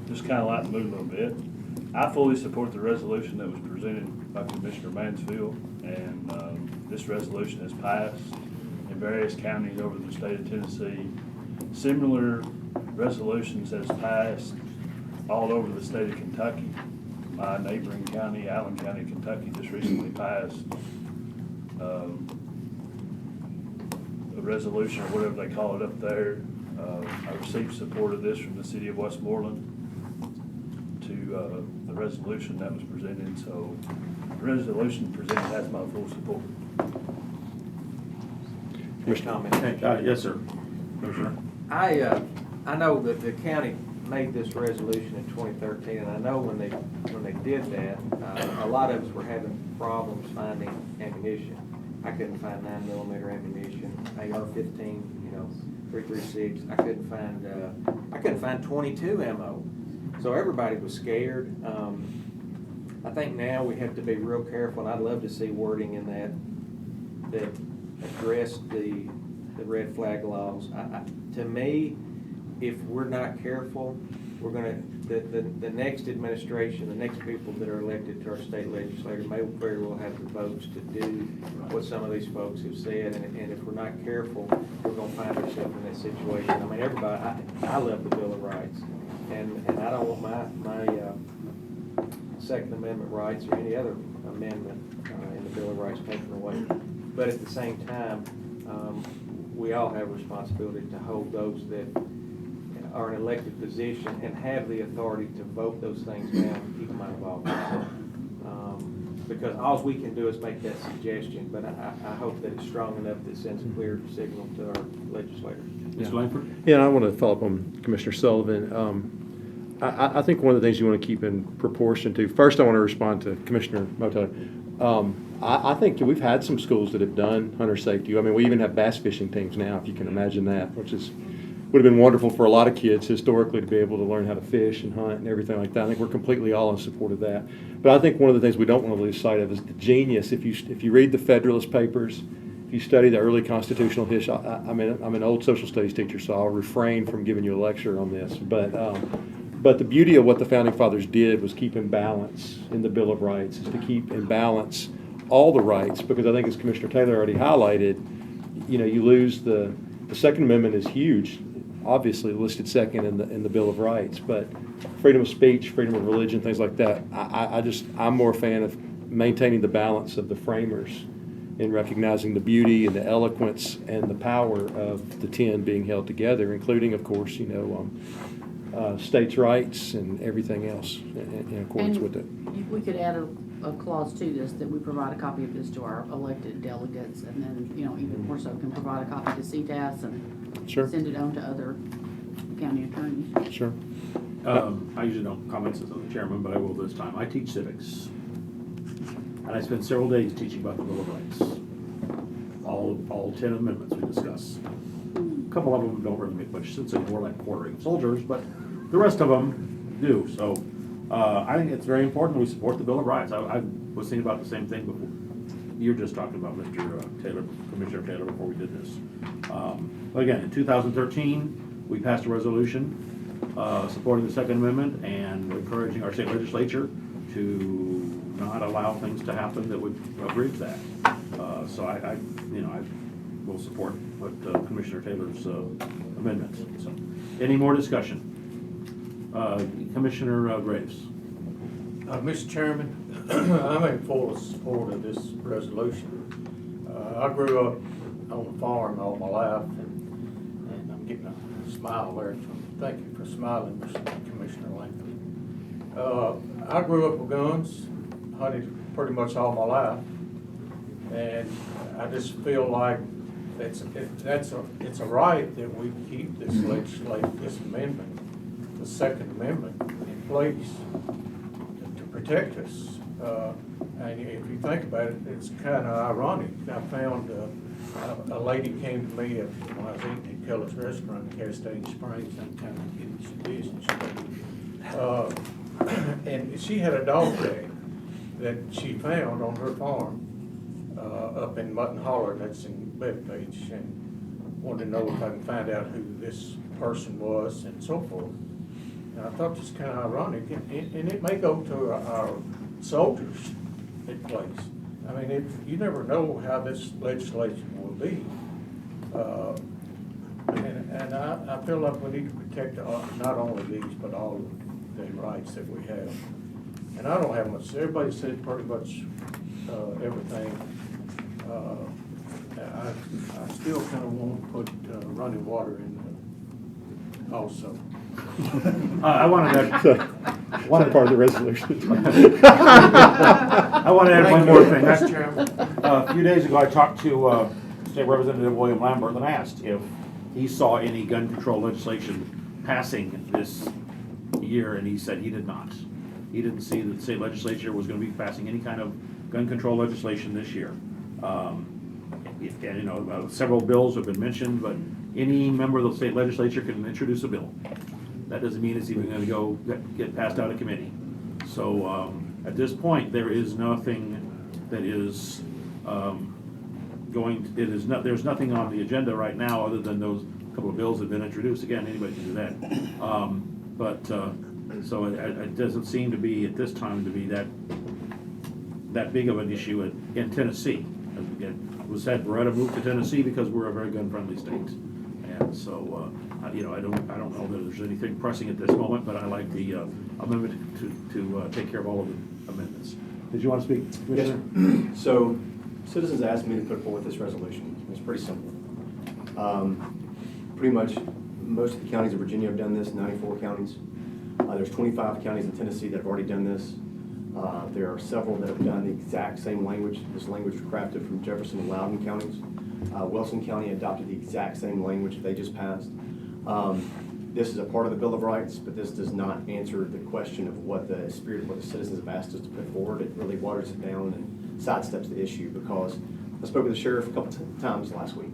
just kind of like to move a little bit. I fully support the resolution that was presented by Commissioner Mansfield, and this resolution has passed in various counties over the state of Tennessee. Similar resolutions has passed all over the state of Kentucky. My neighboring county, Allen County, Kentucky, just recently passed a resolution, or whatever they call it up there. I received support of this from the city of Westmoreland to the resolution that was presented, so the resolution presented has my full support. Yes, sir. Commissioner. I know that the county made this resolution in 2013, and I know when they did that, a lot of us were having problems finding ammunition. I couldn't find 9mm ammunition, AR-15, 336. I couldn't find 22 ammo. So everybody was scared. I think now we have to be real careful, and I'd love to see wording in that addressed the red flag laws. To me, if we're not careful, we're the next administration, the next people that are elected to our state legislature may very well have the votes to do what some of these folks have said, and if we're not careful, we're going to find ourselves in that situation. I mean, everybody, I love the Bill of Rights, and I don't want my Second Amendment rights or any other amendment in the Bill of Rights taken away. But at the same time, we all have a responsibility to hold those that are in elected position and have the authority to vote those things down and keep them out of office. Because all we can do is make that suggestion, but I hope that it's strong enough that it sends a clear signal to our legislators. Mr. Langford? Yeah, and I want to follow up on Commissioner Sullivan. I think one of the things you want to keep in proportion to, first I want to respond to Commissioner Moto. I think we've had some schools that have done hunter safety. I mean, we even have bass fishing teams now, if you can imagine that, which would have been wonderful for a lot of kids historically to be able to learn how to fish and hunt and everything like that. I think we're completely all in support of that. But I think one of the things we don't want to lose sight of is the genius. If you read the Federalist Papers, if you study the early constitutional history, I'm an old social studies teacher, so I'll refrain from giving you a lecture on this. But the beauty of what the Founding Fathers did was keep in balance in the Bill of Rights, is to keep in balance all the rights, because I think as Commissioner Taylor already highlighted, you lose the Second Amendment is huge, obviously listed second in the Bill of Rights, but freedom of speech, freedom of religion, things like that, I'm more a fan of maintaining the balance of the framers in recognizing the beauty and the eloquence and the power of the 10 being held together, including, of course, states' rights and everything else in accordance with it. We could add a clause to this, that we provide a copy of this to our elected delegates, and then, even more so, can provide a copy to CTAS and Sure. send it on to other county attorneys. Sure. I usually don't comment as the chairman, but I will this time. I teach civics. And I spent several days teaching about the Bill of Rights. All 10 amendments we discuss. A couple of them don't really make much sense anymore, like quartering soldiers, but the rest of them do. So I think it's very important we support the Bill of Rights. I was thinking about the same thing before. You're just talking about Mr. Taylor, Commissioner Taylor, before we did this. But again, in 2013, we passed a resolution supporting the Second Amendment and encouraging our state legislature to not allow things to happen that would abridge that. So I will support what Commissioner Taylor's amendment. So, any more discussion? Commissioner Graves. Mr. Chairman, I'm in full support of this resolution. I grew up on a farm all my life, and I'm getting a smile there. Thank you for smiling, Commissioner Langford. I grew up with guns, hunted pretty much all my life, and I just feel like it's a right that we keep this amendment, the Second Amendment, in place to protect us. And if you think about it, it's kind of ironic. I found a lady came to me when I was eating at Keller's restaurant in Cascade Springs. I'm kind of getting some business. And she had a dog tag that she found on her farm up in Mutton Holler, that's in Bethpage, and wanted to know if I can find out who this person was and so forth. And I thought this kind of ironic, and it may go to our soldiers in place. I mean, you never know how this legislation will be. And I feel like we need to protect not only these, but all of the rights that we have. And I don't have much, everybody said pretty much everything. I still kind of want to put running water in also. I wanted to. One part of the resolution. I want to add one more thing. Mr. Chairman. A few days ago, I talked to State Representative William Lambert and asked if he saw any gun control legislation passing this year, and he said he did not. He didn't see that the state legislature was going to be passing any kind of gun control legislation this year. Several bills have been mentioned, but any member of the state legislature can introduce a bill. That doesn't mean it's even going to go get passed out of committee. So at this point, there is nothing that is there's nothing on the agenda right now other than those couple of bills that have been introduced. Again, anybody can do that. So it doesn't seem to be at this time to be that big of an issue in Tennessee. Again, it was said Beretta moved to Tennessee because we're a very gun-friendly state, and so I don't know that there's anything pressing at this moment, but I like the amendment to take care of all of the amendments. Did you want to speak, Commissioner? Yes, so citizens asked me to put forward this resolution. It's pretty simple. Pretty much most of the counties of Virginia have done this, 94 counties. There's 25 counties in Tennessee that have already done this. There are several that have done the exact same language. This language was crafted from Jefferson and Loudoun counties. Wilson County adopted the exact same language they just passed. This is a part of the Bill of Rights, but this does not answer the question of what the spirit of what the citizens have asked us to put forward. It really waters it down and sidesteps the issue, because I spoke with the sheriff a couple times last week,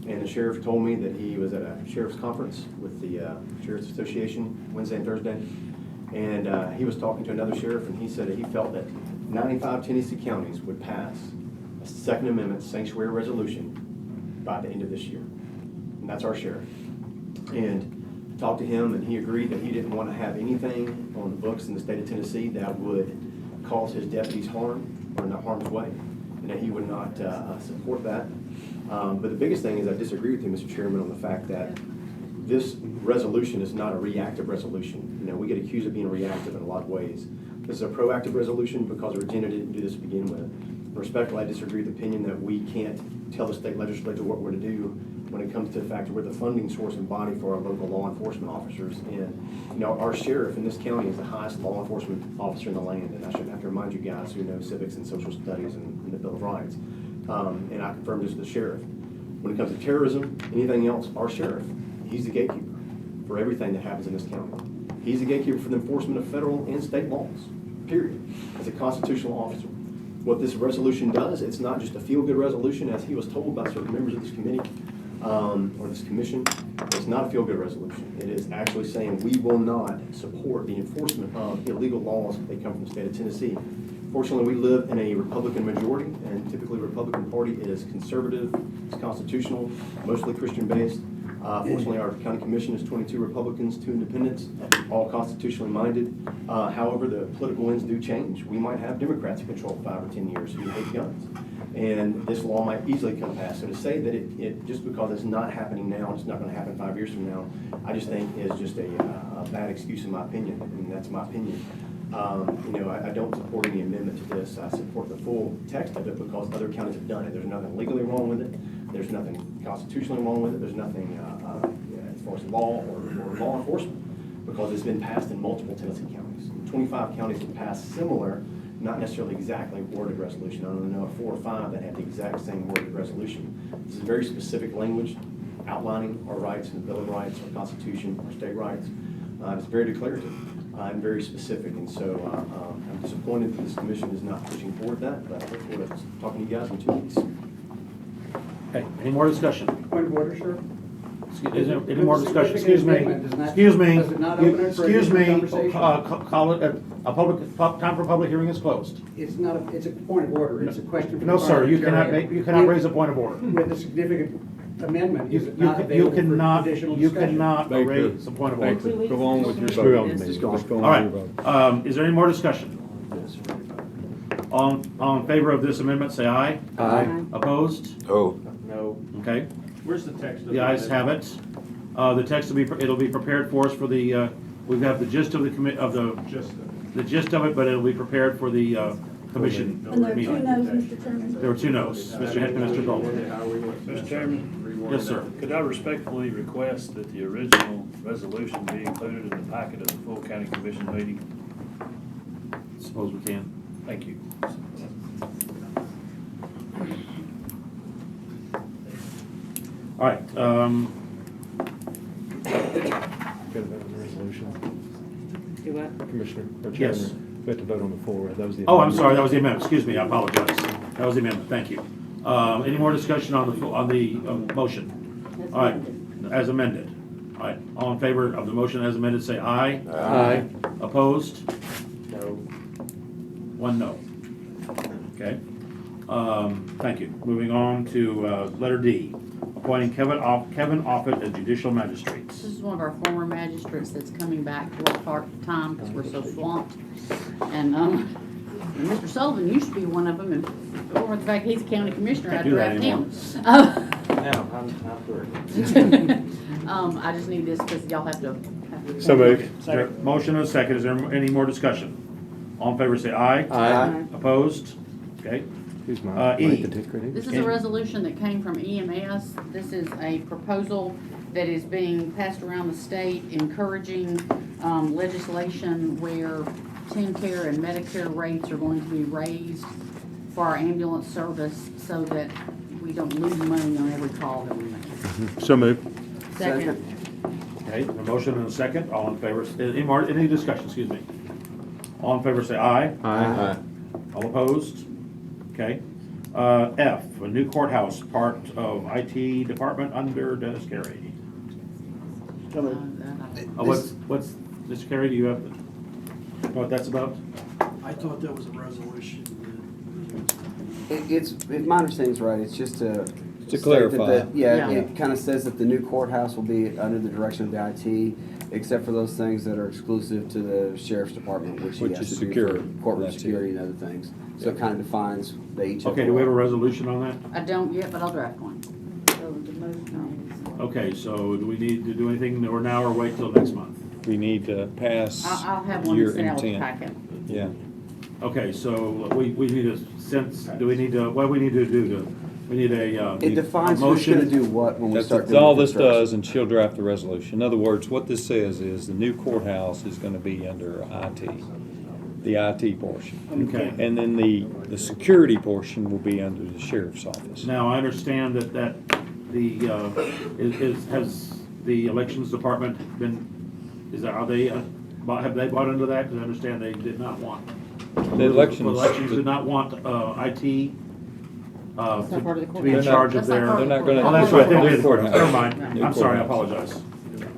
and the sheriff told me that he was at a sheriff's conference with the Sheriff's Association Wednesday and Thursday, and he was talking to another sheriff, and he said that he felt that 95 Tennessee counties would pass a Second Amendment sanctuary resolution by the end of this year, and that's our sheriff. And I talked to him, and he agreed that he didn't want to have anything on the books in the state of Tennessee that would cause his deputies harm or not harm's way, and that he would not support that. But the biggest thing is I disagree with you, Mr. Chairman, on the fact that this resolution is not a reactive resolution. You know, we get accused of being reactive in a lot of ways. This is a proactive resolution because Virginia didn't do this to begin with. Respectfully, I disagree with the opinion that we can't tell the state legislature what we're to do when it comes to the fact that we're the funding source and body for our local law enforcement officers. And, you know, our sheriff in this county is the highest law enforcement officer in the land, and I shouldn't have to remind you guys who know civics and social studies and the Bill of Rights. And I confirm this with the sheriff. When it comes to terrorism, anything else, our sheriff, he's the gatekeeper for everything that happens in this county. He's the gatekeeper for the enforcement of federal and state laws, period, as a constitutional officer. What this resolution does, it's not just a feel-good resolution, as he was told by certain members of this committee, or this commission. It's not a feel-good resolution. It is actually saying we will not support the enforcement of illegal laws that come from the state of Tennessee. Fortunately, we live in a Republican majority, and typically the Republican Party is conservative, it's constitutional, mostly Christian-based. Fortunately, our county commission is 22 Republicans, 2 independents, all constitutionally minded. However, the political winds do change. We might have Democrats in control 5 or 10 years who hate guns. And this law might easily come past. So to say that it just because it's not happening now, it's not going to happen 5 years from now, I just think is just a bad excuse in my opinion. I mean, that's my opinion. You know, I don't support any amendment to this. I support the full text of it because other counties have done it. There's nothing legally wrong with it. There's nothing constitutionally wrong with it. There's nothing as far as law or law enforcement, because it's been passed in multiple Tennessee counties. 25 counties have passed similar, not necessarily exactly worded resolution. I don't know of 4 or 5 that have the exact same worded resolution. This is very specific language outlining our rights in the Bill of Rights, our Constitution, our state rights. It's very declarative and very specific, and so I'm disappointed that this commission is not pushing forward that, but I look forward to talking to you guys in 2 weeks. Okay, any more discussion? Point of order, sir. Is there any more discussion? Excuse me. Excuse me. Excuse me. Call it a public, time for public hearing is closed. It's not, it's a point of order, it's a question. for No, the sir, you cannot parliamentarian. make, you cannot raise a point of order. With a significant amendment, is it You not available for cannot, additional you discussion? cannot raise a point of order. Go on with your Just go on vote. with Just me. go Just go All on with your right, vote. is there any more discussion? All in favor of this amendment, say aye. Aye. Opposed? Oh. No. Okay, Where's the text of the ayes have it. The text will be, it'll be prepared for us for the, we have the gist of the the gist of it, but it'll be prepared for the commission And there are 2 meeting. no's, Mr. Chairman. There were 2 no's, Mr. Head and Mr. Gold. Mr. Chairman? Yes, sir. Could I respectfully request that the original resolution be included in the packet of the full county commission meeting? Suppose we can. Thank you. All right, Got to vote on the resolution. Do what? Commissioner, or Yes. Chairman, we have to vote on the floor. That was the. oh, I'm sorry, that was the amendment, excuse me, I apologize. That was the amendment, thank you. Any more discussion on the motion? All right, as amended. All right, all in favor of the motion as amended, say aye. Aye. Opposed? No. 1 no. Okay. Thank you. Moving on to letter D, appointing Kevin Offutt as judicial magistrate. This is one of our former magistrates that's coming back to work part-time because we're so swamped. And Mr. Sullivan used to be one of them, and over the fact he's a county commissioner, I Can't do that draft him. No, I'm through. I just need this because y'all have to. So moved. Is there a motion and a second? Is there any more discussion? All in favor say aye. Aye. Opposed? Okay. Who's mine? E. This is a resolution that came from EMS. This is a proposal that is being passed around the state encouraging legislation where TennCare and Medicare rates are going to be raised for our ambulance service so that we don't lose money on every call that we make. So moved. Second. Okay, a motion and a second. All in favor, any discussion, excuse me? All in favor say aye. Aye. All opposed? Okay. F, a new courthouse, part of IT department under Dennis Carey. What's, Mr. Carey, do you have, know what that's about? I thought that was a resolution. It's, if my understanding's right, it's just to. To state that clarify. Yeah, it kind of says that the new courthouse will be under the direction of the IT, except for those things that are exclusive to the sheriff's department, which he Which has is to do secure. for courtroom That's it. security and other things. So it kind of defines, they each have. Okay, do we have a resolution on that? I don't yet, but I'll draft one. Okay, so do we need to do anything or now or wait till next month? We need to pass I'll have one your sent out with the intent. packet. Yeah. Okay, so we need a sense, do we need to, what do we need to do to, we need a. It defines a who's gonna motion. do what when we That's start doing all this construction. does, and she'll draft the resolution. In other words, what this says is the new courthouse is gonna be under IT, the IT portion. Okay. And then the security portion will be under the sheriff's office. Now, I understand that has the elections department been, have they bought into that? Because I understand they did not want. The elections. Elections did not want, IT, It's not part of the to be in courthouse. charge of That's not their. part of the They're not gonna- Oh, that's right, they New did the courthouse, courthouse. never mind. New I'm sorry, I courthouse. apologize.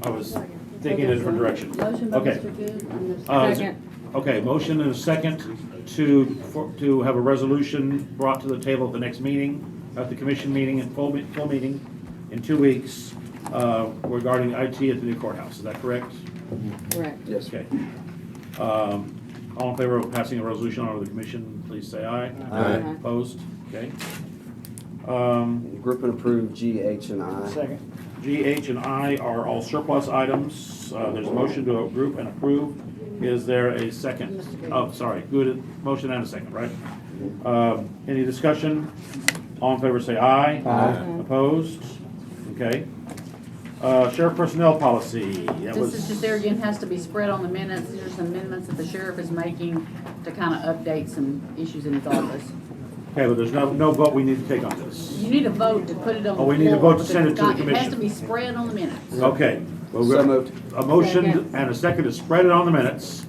I was thinking in a different direction. Motion by Okay. Mr. Good and the Second. Okay, motion and a second to have a resolution brought to the table at the next meeting, at the commission meeting, and full meeting in 2 weeks, regarding IT at the new courthouse. Is that correct? Correct. Yes. Okay. All in favor of passing a resolution on to the commission, please say aye. Aye. Opposed? Okay. Group and approve G, H, and I. Second. G, H, and I are all surplus items. There's a motion to group and approve. Is there a second? Oh, sorry, good, motion and a second, right? Any discussion? All in favor say aye. Aye. Opposed? Okay. Sheriff personnel policy. That This is was, just there again, has to be spread on the minutes. These are some amendments that the sheriff is making to kind of update some issues in his office. okay, but there's no vote we need to take on this. You need a vote to put it on the floor. Oh, we need a vote to because send it to the It has to commission. be spread on the minutes. Okay. Well, So moved. A motion Second. and a second to spread it on the minutes.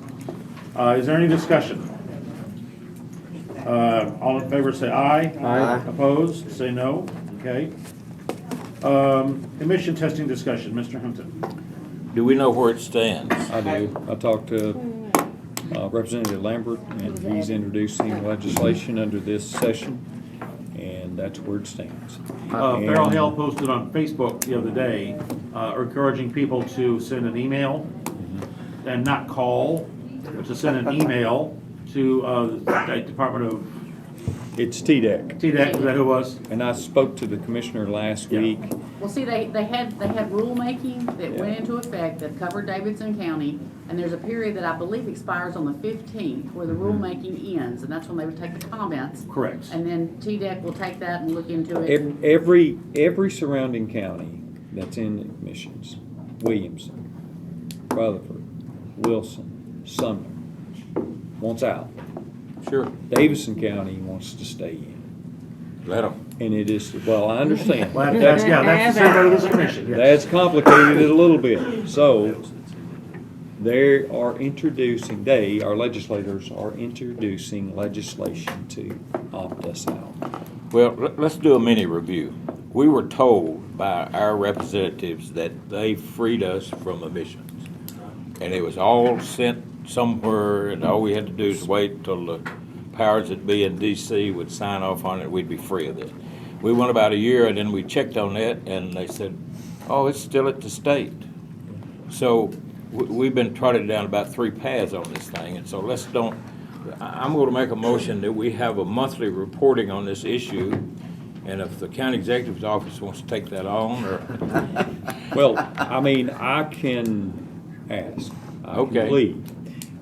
Is there any discussion? All in favor say aye. Aye. Opposed, say no. Okay. Emission testing discussion, Mr. Hunton. Do we know where it stands? I do. I talked to Representative Lambert, and he's introducing legislation under this session, and that's where it stands. Farrell And- Hale posted on Facebook the other day, encouraging people to send an email and not call, but to send an email to the State Department of It's TDEC. TDEC, is that who it was? And I spoke to the commissioner last Yeah. week. Well, see, they had rulemaking that Yeah. went into effect that covered Davidson County, and there's a period that I believe expires on the 15th where the rulemaking ends, and that's when they would take the comments. Correct. And then TDEC will take that and look into it. Every surrounding county that's in admissions, Williamson, Rutherford, Wilson, Sumner, wants out. Sure. Davison County wants to stay in. Let them. And it is, well, I understand. Well, that's the same way with the commission, yes. That's complicated it a little bit. So, they are introducing, our legislators are introducing legislation to opt us out. Well, let's do a mini review. We were told by our representatives that they freed us from emissions. And it was all sent somewhere, and all we had to do is wait till the powers that be in DC would sign off on it, we'd be free of it. We went about a year, and then we checked on it, and they said, oh, it's still at the state. So we've been trotted down about 3 paths on this thing, and so I'm going to make a motion that we have a monthly reporting on this issue, and if the county executive's office wants to take that on, or... Well, I mean, I can ask, I can Okay. plead,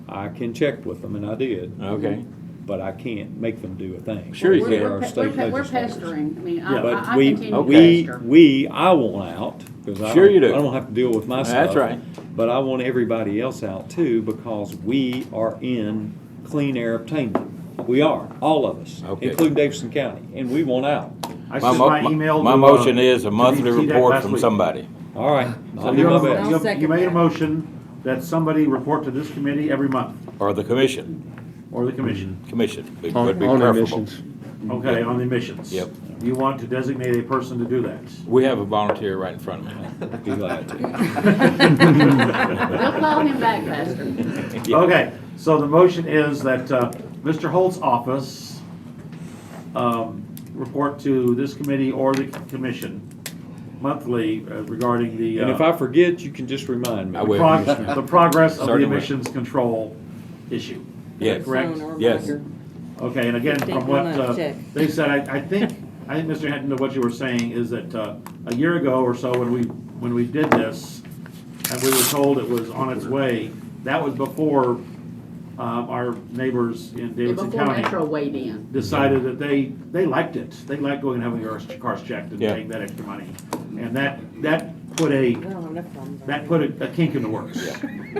I can check with them, and I did. Okay. But I can't make them do a thing. Sure you They're can. our state We're legislators. pestering. I mean, Yeah. But I we, continue to pester. I want out, because Sure you do. I don't have to deal with my stuff. That's right. But I want everybody else out too, because we are in clean air obtainment. We are, all of us, Okay. including Davidson County, and we want out. I sent my email My to, motion is a to monthly TDEC report last from week. somebody. All right, So I'll do my you- best. I'll you second made a that. motion that somebody report to this committee every month, Or the commission. or the commission. Commission would be On preferable. emissions. Okay, on the emissions. Yep. You want to designate a person to do that. We have a volunteer right in front of me. Be glad to. They'll call him back, Pastor. Yeah. Okay, so the motion is that Mr. Holt's office report to this committee or the commission monthly regarding the And if I forget, you can just remind me. I will. the progress of the Certainly. emissions control issue. Yes. Correct? Phone or Yes. binder. Okay, and again, from 15 what months, check. they said, I think, Mr. Hinton, what you were saying is that a year ago or so, when we did this, and we were told it was on its way, that was before our neighbors in Yeah, Davidson before County Metro weighed in. decided that they liked it. They liked going and having their cars checked and Yeah. paying that extra money. And that put a, We don't have enough problems. that put a kink in the works.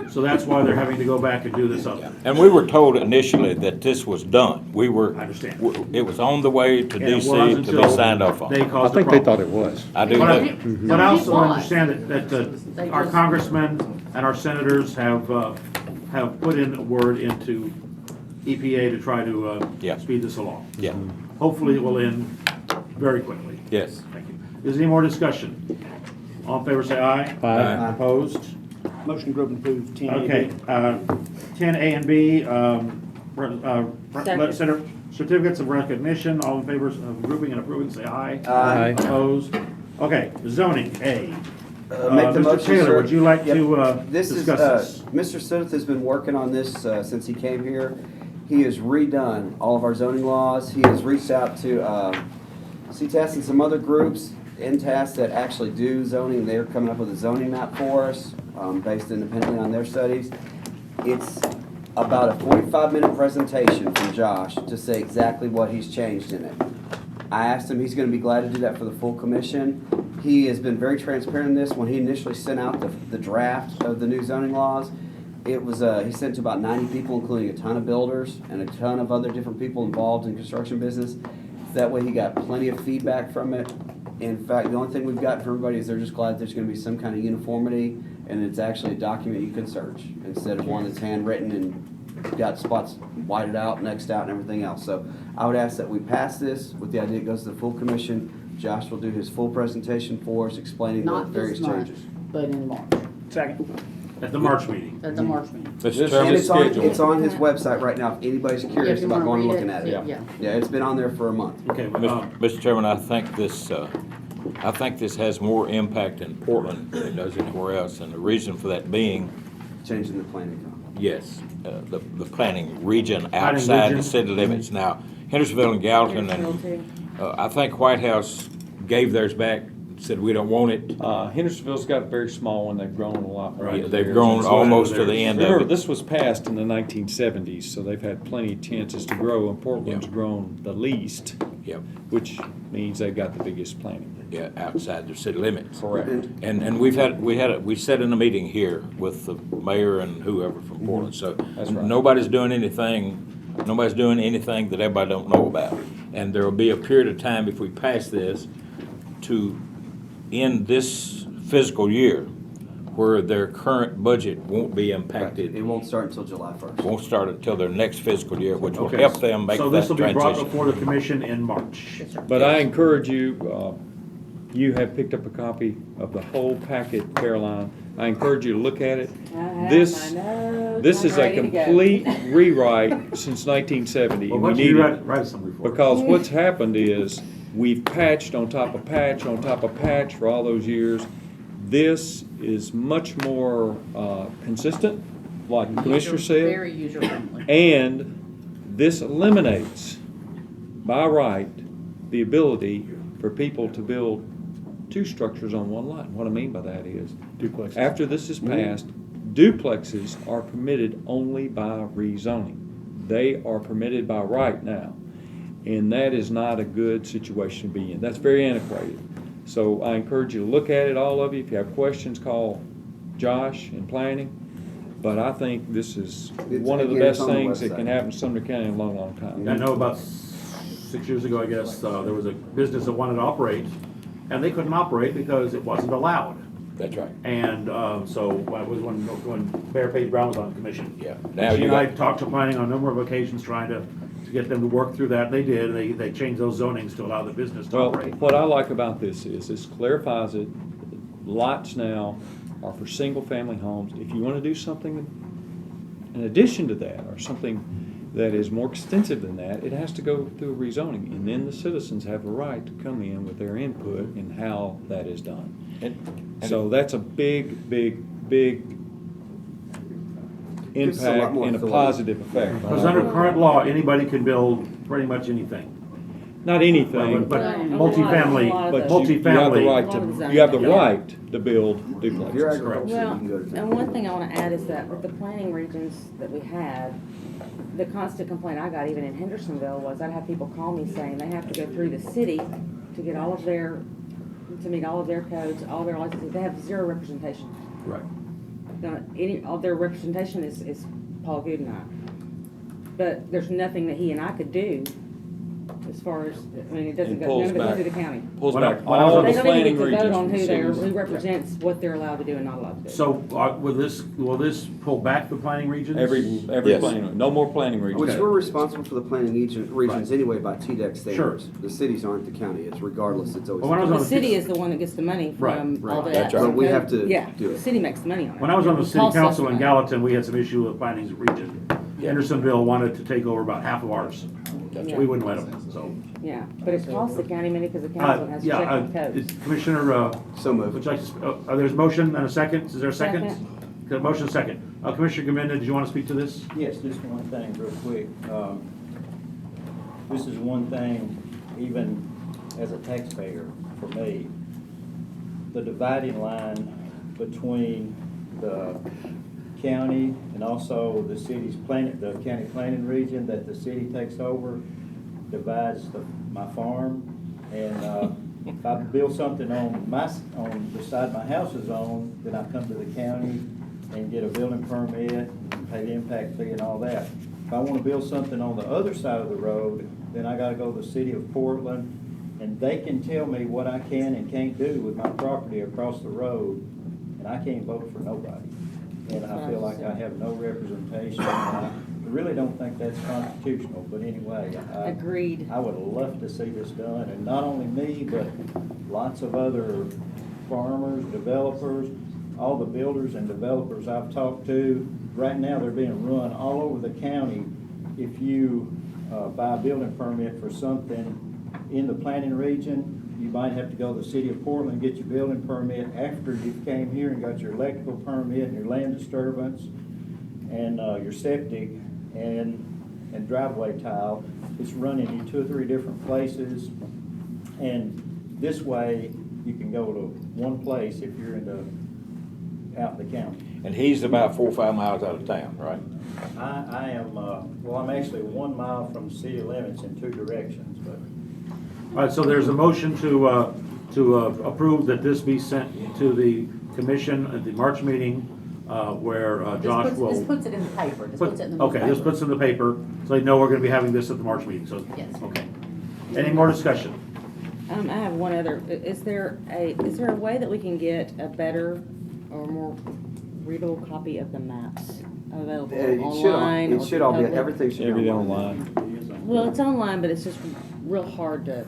So that's why they're having to go back and do this other. And we were told initially that this was done. We were, I understand. it was on the way to And it was DC to be until signed off on. they I caused the think they thought problem. it was. I do But know. but I also It was. understand that our congressmen and our senators have put in a word into EPA to try to Yeah. speed this along. Yeah, Hopefully it will end very quickly. yes. Thank you. Is there any more discussion? All in favor, say aye. Aye. Opposed? Motion to approve 10A. Okay, 10A and B, Second. certificates of recognition, all in favor of grouping and approving, say aye. Aye. Opposed? Okay, zoning, A. Make the Mr. motion, Taylor, sir. would you like Yep. to This is, discuss this? Mr. Sidith has been working on this since he came here. He has redone all of our zoning laws. He has reached out to CTAS and some other groups, NTAS, that actually do zoning. They're coming up with a zoning map for us, based independently on their studies. It's about a 45-minute presentation from Josh to say exactly what he's changed in it. I asked him, he's gonna be glad to do that for the full commission. He has been very transparent in this. When he initially sent out the draft of the new zoning laws, it was, he sent to about 90 people, including a ton of builders and a ton of other different people involved in construction business. That way he got plenty of feedback from it. In fact, the only thing we've got from everybody is they're just glad there's gonna be some kind of uniformity, and it's actually a document you can search, instead of one that's handwritten and got spots whited out, nexed out, and everything else. So I would ask that we pass this with the idea it goes to the full commission. Josh will do his full presentation for us, explaining the Not various this March, changes. but in March, Second. At the March meeting. at the March meeting. Mr. And Chairman, it's on his website right now, if anybody's Yeah, if curious you about wanna going and read looking at it. Yeah. Yeah, it's been on there for a month. Okay, Mr. Chairman, I think this has more impact in Portland than it does anywhere else, and the reason for that being, Changing the planning code. yes, the planning region Planning outside region. the city limits. Now, Hendersonville and Gallatin, Hendersonville, and I think White House gave theirs back, said we don't want it. Hendersonville's got a very small one, they've grown a lot. Right. Yeah, they've grown almost to the end Remember, of it. this was passed in the 1970s, so they've had plenty of chances to grow, and Portland's Yeah. grown the least, Yep, which means they've got the biggest planning. yeah, outside the city limits. Correct. And we sat in a meeting here with the mayor and whoever from Portland, so That's right. nobody's doing anything that everybody don't know about. And there will be a period of time if we pass this to end this fiscal year where their current budget won't be impacted. It won't start until July 1st. Won't start until their next fiscal year, which will Okay. help them make So that this will be brought transition. before the commission in March. But I encourage you, you have picked up a copy of the whole packet, Caroline. I encourage you to look at it. I have This, my notes. this I'm is a ready to go. complete rewrite since 1970. Well, and why we don't you need write, it. write something for us? Because what's happened is, we've patched on top of patch on top of patch for all those years. This is much more consistent, like the Commissioner said. Very user-friendly. And this eliminates, by right, the ability for people to build two structures on one lot. And what I mean by that is, Duplexes. after this is passed, duplexes are permitted only by rezoning. They are permitted by right now. And that is not a good situation to be in. That's very antiquated. So I encourage you to look at it, all of you. If you have questions, call Josh in planning. But I think this is one of the Again, it's best on the things that website. can happen in Sumner County in a long, long time. I know about 6 years ago, I guess, there was a business that wanted to operate, and they couldn't operate because it wasn't allowed. That's right. And so it was when Mayor Page Brown was on the commission. Yeah. Now She you and I got, talked to planning on a number of occasions trying to get them to work through that. They did. They changed those zonings to allow the business to Well, operate. what I like about this is this clarifies it. Lots now are for single-family homes. If you want to do something in addition to that, or something that is more extensive than that, it has to go through a rezoning. And then the citizens have a right to come in with their input in how that is done. So that's a big, big, big Gives us a lot impact more and a authority. positive effect. Because under current law, anybody can build pretty much anything. Not anything, But but multifamily, but multifamily. you have the right A lot of to, you have the zoning. right to build If you're duplexes. agriculture, you Well, can go to. and one thing I want to add is that with the planning regions that we have, the constant complaint I got even in Hendersonville was I'd have people call me saying they have to go through the city to get all of their, to meet all of their codes, all their licenses. They have zero representation. Right. All their representation is Paul Goodnight. But there's nothing that he and I could do as far as, I mean, it doesn't go, none of it goes through the county. Pulls When I- back when I was all on the They don't even planning get to vote regions on from who cities. represents what they're allowed to do and not allowed to do. So, will this pull back the planning regions? Every Yes. planning, no more planning regions. Which we're responsible for the planning regions anyway by TDEC Sure. standards. The cities aren't the county, it's regardless, it's always. Well, when I was on The city is the one that gets the money Right, from right. all that. That's right. But we have to Yeah, do the it. city makes the money on it. When I was on the It city costs us council in money. Gallatin, we had some issue with planning region. Hendersonville wanted to take over about half of ours. Yeah. We wouldn't let them, so. Yeah, but it costs the county money because the council has to check on codes. Commissioner, So moved. would you like to, there's a motion and a second, is there a second? Second. Okay, motion second. Commissioner Gominda, did you want to speak to this? Yes, just one thing real quick. This is one thing, even as a taxpayer, for me, the dividing line between the county and also the city's the county planning region that the city takes over divides my farm. And if I build something on the side my house is on, then I come to the county and get a building permit and pay the impact fee and all that. If I want to build something on the other side of the road, then I got to go to the city of Portland, and they can tell me what I can and can't do with my property across the road, and I can't vote for nobody. And I feel like I have no representation. And I really don't think that's constitutional, but anyway. Agreed. I would love to see this done, and not only me, but lots of other farmers, developers, all the builders and developers I've talked to. Right now, they're being run all over the county. If you buy a building permit for something in the planning region, you might have to go to the city of Portland and get your building permit after you came here and got your electrical permit and your land disturbance and your septic and driveway tile. It's running you 2 or 3 different places. And this way, you can go to one place if you're out in the county. And he's about 4 or 5 miles out of town, right? I am, well, I'm actually 1 mile from city limits in 2 directions, but. All right, so there's a motion to approve that this be sent to the commission at the March meeting, where Josh will. This puts it in the paper. This puts it in the newspaper. Okay, this puts it in the paper, so they know we're gonna be having this at the March meeting, so. Yes. Okay. Any more discussion? I have one other, is there a way that we can get a better or more readable copy of the maps available online? It should all be, public? everything should be Everything online. Well, it's online, but it's just real hard to,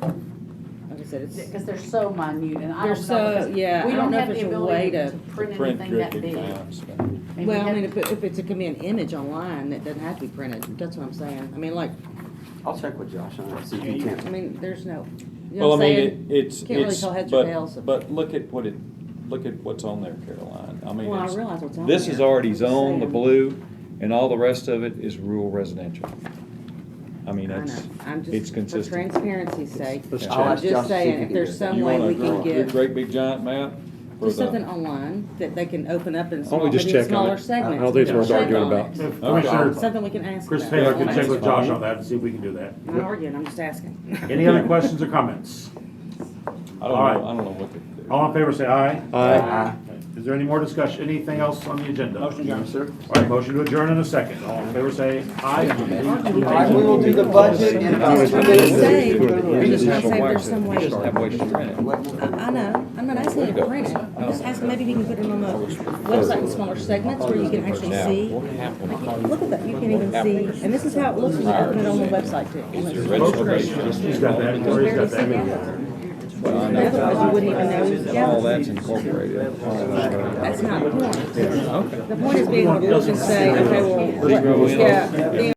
like I said, it's. Because they're so minute, and I They're don't know. so, because yeah, we I don't know have if the there's a way ability to. print anything that big. I mean, Well, I we mean, have- if it's can be an image online, that doesn't have to be printed, that's what I'm saying. I mean, like, I'll check with Josh on that, see if he can. I mean, there's no, you Well, know I what I'm mean, saying? it's, Can't really tell heads or tails. but look at what's on there, Caroline. I mean, Well, I it's- realize what's on this there. is already I'm just zoned, the saying. blue, and all the rest of it is rural residential. I mean, I know. it's, I'm it's just, for consistent. transparency's sake, Let's I'm check. Josh just to see if saying, he if can there's do it. some You way want we a can get, great big giant map? for just the- something online that they can open up in Why don't small, we just maybe in check on smaller it? segments. I don't think it's worth Check arguing on about. it. Commissioner Something we can ask Chris about. Taylor can check with Josh on that and see if we can do that. I'm not arguing, I'm just asking. Any other questions or comments? I don't know, All right. I don't know what to do. All in favor, say aye. Aye. Is there any more discussion, anything else on the agenda? Motion adjourned. Sir? All right, motion to adjourn in a second. All in favor, say aye. All right, we will do the budget in about 2 I'm minutes. just saying, Good. I'm just saying there's some way. Just have ways to print it. I know, I'm not asking you to print it, I'm just asking maybe we can put it on the website in smaller segments where you can actually see. Look at that, you can even see, and this is how it looks when you put it on the website too. He's got that, Corey's got that. Otherwise, you wouldn't even know. Yeah. All that's incorporated. That's not the point. The point is being able to look and say, okay, well, Zero in. yeah,